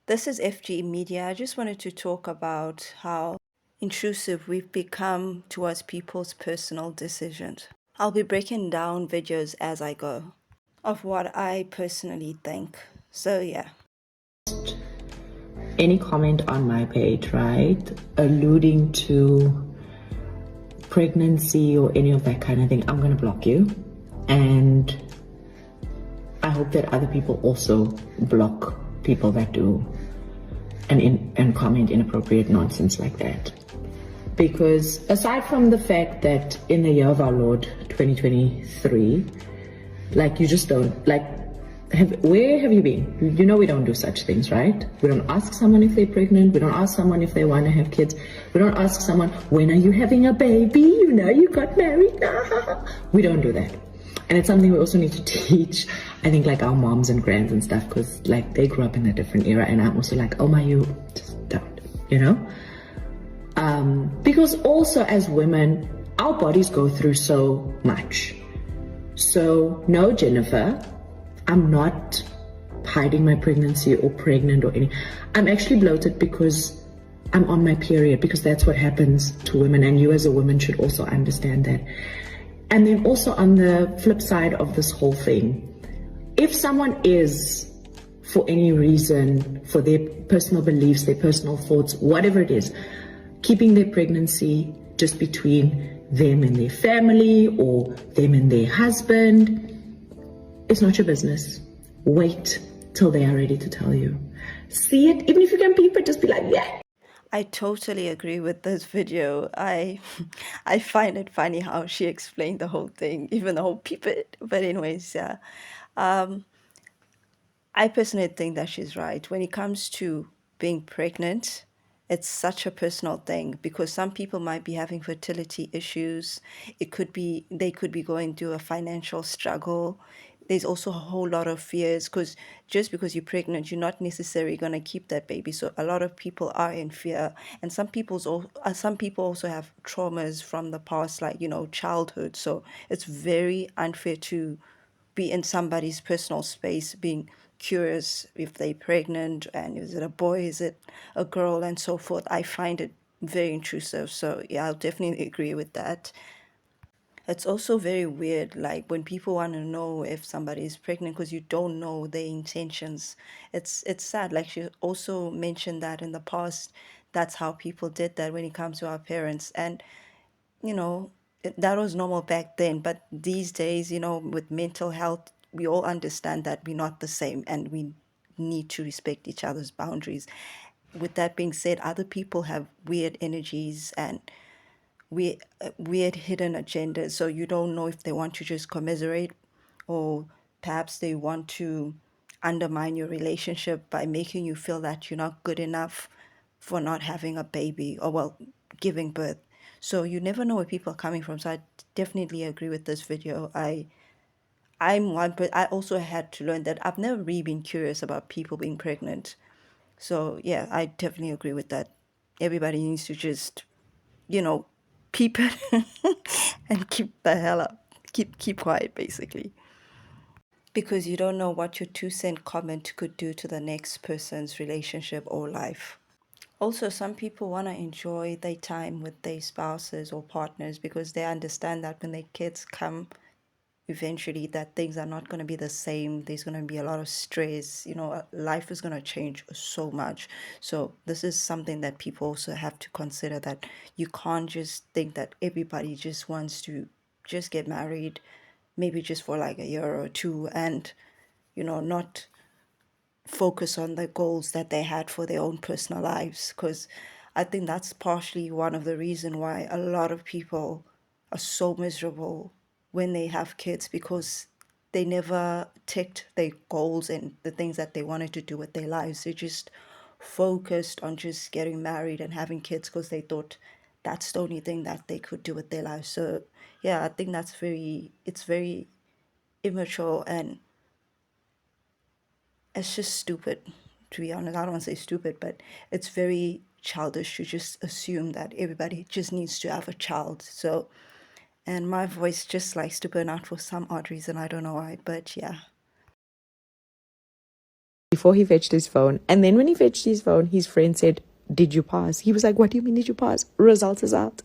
This is FG Media. I just wanted to talk about how intrusive we've become towards people's personal decisions. I'll be breaking down videos as I go of what I personally think. So, yeah. Any comment on my page, right, alluding to pregnancy or any of that kind of thing, I'm going to block you. And I hope that other people also block people that do and comment inappropriate nonsense like that. Because aside from the fact that in the year of our Lord 2023, like, you just don't, like, where have you been? You know we don't do such things, right? We don't ask someone if they're pregnant. We don't ask someone if they want to have kids. We don't ask someone, when are you having a baby? You know you got married. We don't do that. And it's something we also need to teach, I think, like our moms and grands and stuff, because like they grew up in a different era, and I'm also like, oh my, you just don't, you know? Because also as women, our bodies go through so much. So no, Jennifer, I'm not hiding my pregnancy or pregnant or any. I'm actually bloated because I'm on my period, because that's what happens to women, and you as a woman should also understand that. And then also on the flip side of this whole thing, if someone is, for any reason, for their personal beliefs, their personal thoughts, whatever it is, keeping their pregnancy just between them and their family or them and their husband, it's not your business. Wait till they are ready to tell you. See it, even if you can peep it, just be like, yeah. I totally agree with this video. I find it funny how she explained the whole thing, even the whole people. But anyways, yeah. I personally think that she's right. When it comes to being pregnant, it's such a personal thing because some people might be having fertility issues. It could be they could be going through a financial struggle. There's also a whole lot of fears because just because you're pregnant, you're not necessarily going to keep that baby. So a lot of people are in fear, and some people also have traumas from the past, like childhood. So it's very unfair to be in somebody's personal space, being curious if they're pregnant and is it a boy, is it a girl, and so forth. I find it very intrusive. So, yeah, I'll definitely agree with that. It's also very weird, like when people want to know if somebody is pregnant because you don't know their intentions. It's sad. Like she also mentioned that in the past, that's how people did that when it comes to our parents. And you know, that was normal back then. But these days, with mental health, we all understand that we're not the same and we need to respect each other's boundaries. With that being said, other people have weird energies and weird hidden agendas. So you don't know if they want to just commiserate or perhaps they want to undermine your relationship by making you feel that you're not good enough for not having a baby or, well, giving birth. So you never know where people are coming from. So I definitely agree with this video. I'm one, but I also had to learn that I've never really been curious about people being pregnant. So yeah, I definitely agree with that. Everybody needs to just, you know, peep it and keep the hell up. Keep quiet basically. Because you don't know what your 2 cent comment could do to the next person's relationship or life. Also, some people want to enjoy their time with their spouses or partners because they understand that when their kids come eventually that things are not going to be the same. There's going to be a lot of stress. Life is going to change so much. So this is something that people also have to consider, that you can't just think that everybody just wants to just get married, maybe just for like a year or two, and not focus on the goals that they had for their own personal lives. Because I think that's partially one of the reason why a lot of people are so miserable when they have kids, because they never ticked their goals and the things that they wanted to do with their lives. They just focused on just getting married and having kids because they thought that's the only thing that they could do with their lives. So yeah, I think it's very immature, and it's just stupid, to be honest. I don't want to say stupid, but it's very childish to just assume that everybody just needs to have a child. So, and my voice just likes to burn out for some odd reason. I don't know why, but yeah. before he fetched his phone. And then when he fetched his phone, his friend said, did you pass? He was like, what do you mean, did you pass? Results is out.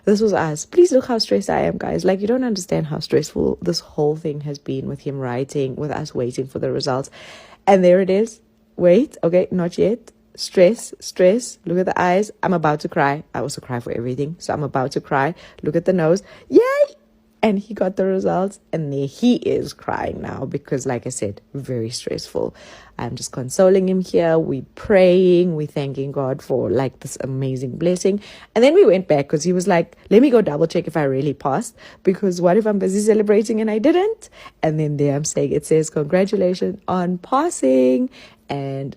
This was us. Please look how stressed I am, guys. Like, you don't understand how stressful this whole thing has been with him writing, with us waiting for the results. And there it is. Wait, okay, not yet. Stress. Look at the eyes. I'm about to cry. I also cry for everything. So I'm about to cry. Look at the nose. Yay! And he got the results, and there he is crying now because, like I said, very stressful. I'm just consoling him here. We praying, we thanking God for like this amazing blessing. And then we went back because he was like, let me go double check if I really passed, because what if I'm busy celebrating and I didn't? And then there I'm saying, it says congratulations on passing, and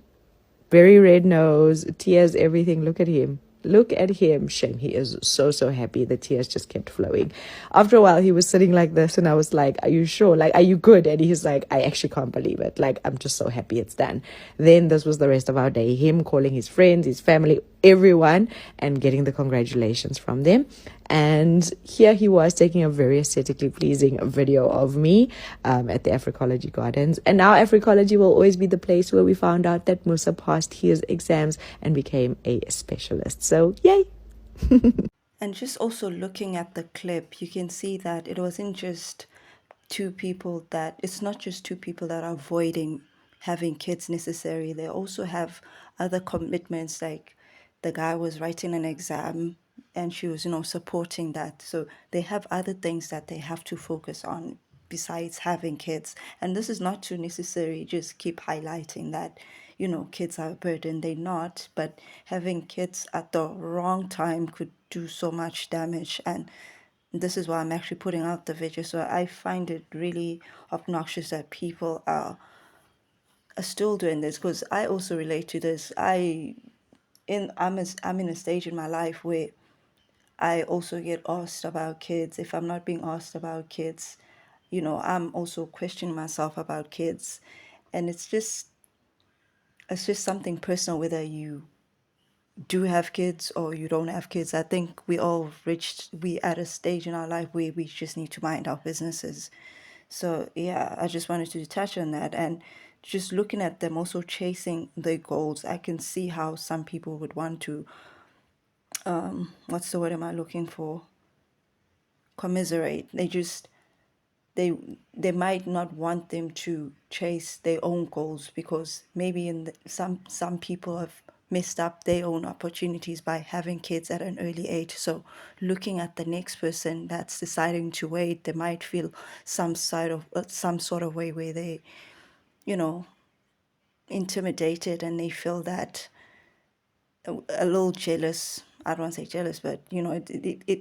very red nose, tears, everything. Look at him. Look at him. Shame. He is so happy. The tears just kept flowing. After a while, he was sitting like this, and I was like, are you sure? Like, are you good? And he's like, I actually can't believe it. Like, I'm just so happy it's done. Then this was the rest of our day. Him calling his friends, his family, everyone, and getting the congratulations from them. And here he was taking a very aesthetically pleasing video of me at the Africology Gardens. And now Africology will always be the place where we found out that Musa passed his exams and became a specialist. So, yay! And just also looking at the clip, you can see that it wasn't just it's not just two people that are avoiding having kids necessarily. They also have other commitments, like the guy was writing an exam and she was, supporting that. So they have other things that they have to focus on besides having kids. And this is not to necessarily just keep highlighting that, kids are a burden. They're not, but having kids at the wrong time could do so much damage. And this is why I'm actually putting out the video. So I find it really obnoxious that people are still doing this, because I also relate to this. I'm in a stage in my life where I also get asked about kids. If I'm not being asked about kids, I'm also questioning myself about kids. And it's just something personal whether you do have kids or you don't have kids. I think we at a stage in our life where we just need to mind our businesses. So yeah, I just wanted to touch on that. And just looking at them also chasing their goals, I can see how some people would want to, what's the word am I looking for? Commiserate. They they might not want them to chase their own goals, because maybe some people have messed up their own opportunities by having kids at an early age. So looking at the next person that's deciding to wait, they might feel some sort of way where they, you know intimidated, and they feel that a little jealous. I don't want to say jealous, but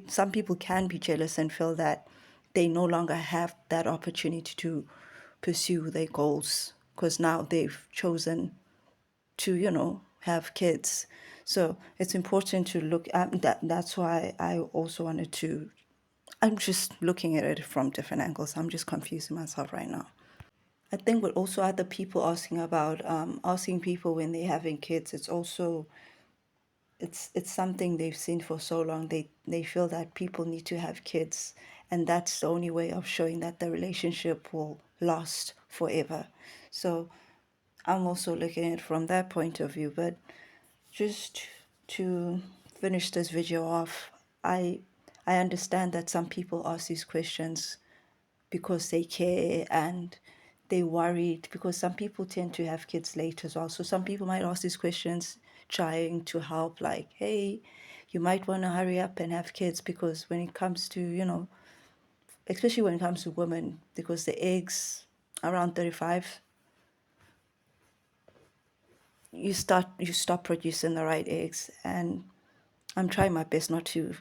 some people can be jealous and feel that they no longer have that opportunity to pursue their goals, because now they've chosen to, have kids. So it's important to look at that. That's why I also wanted to. I'm just looking at it from different angles. I'm just confusing myself right now. I think with also other people asking people when they're having kids, it's something they've seen for so long. They feel that people need to have kids, and that's the only way of showing that the relationship will last forever. So I'm also looking at it from that point of view. But just to finish this video off, I I understand that some people ask these questions because they care and they worried, because some people tend to have kids late as well. So some people might ask these questions trying to help, like, hey, you might want to hurry up and have kids, because when it comes to, especially when it comes to women, because the eggs around 35, you stop producing the right eggs. And I'm trying my best not to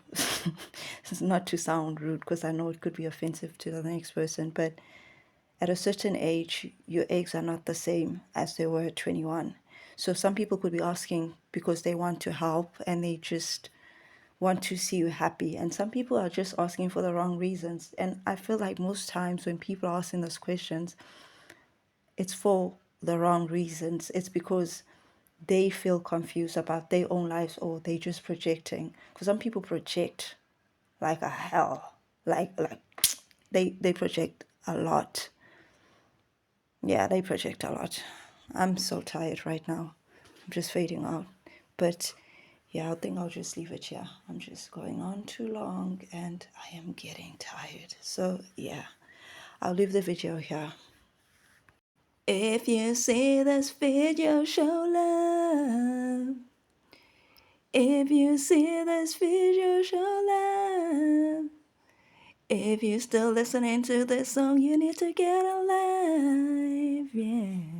not to sound rude, because I know it could be offensive to the next person, but at a certain age, your eggs are not the same as they were at 21. So some people could be asking because they want to help and they just want to see you happy. And some people are just asking for the wrong reasons. And I feel like most times when people are asking those questions, it's for the wrong reasons. It's because they feel confused about their own lives, or they just projecting. Because some people project like a hell. Like they project a lot. Yeah, they project a lot. I'm so tired right now. I'm just fading out. But yeah, I think I'll just leave it here. I'm just going on too long and I am getting tired. So yeah, I'll leave the video here. If you see this video, show love. If you see this video, show love. If you're still listening to this song, you need to get alive, yeah.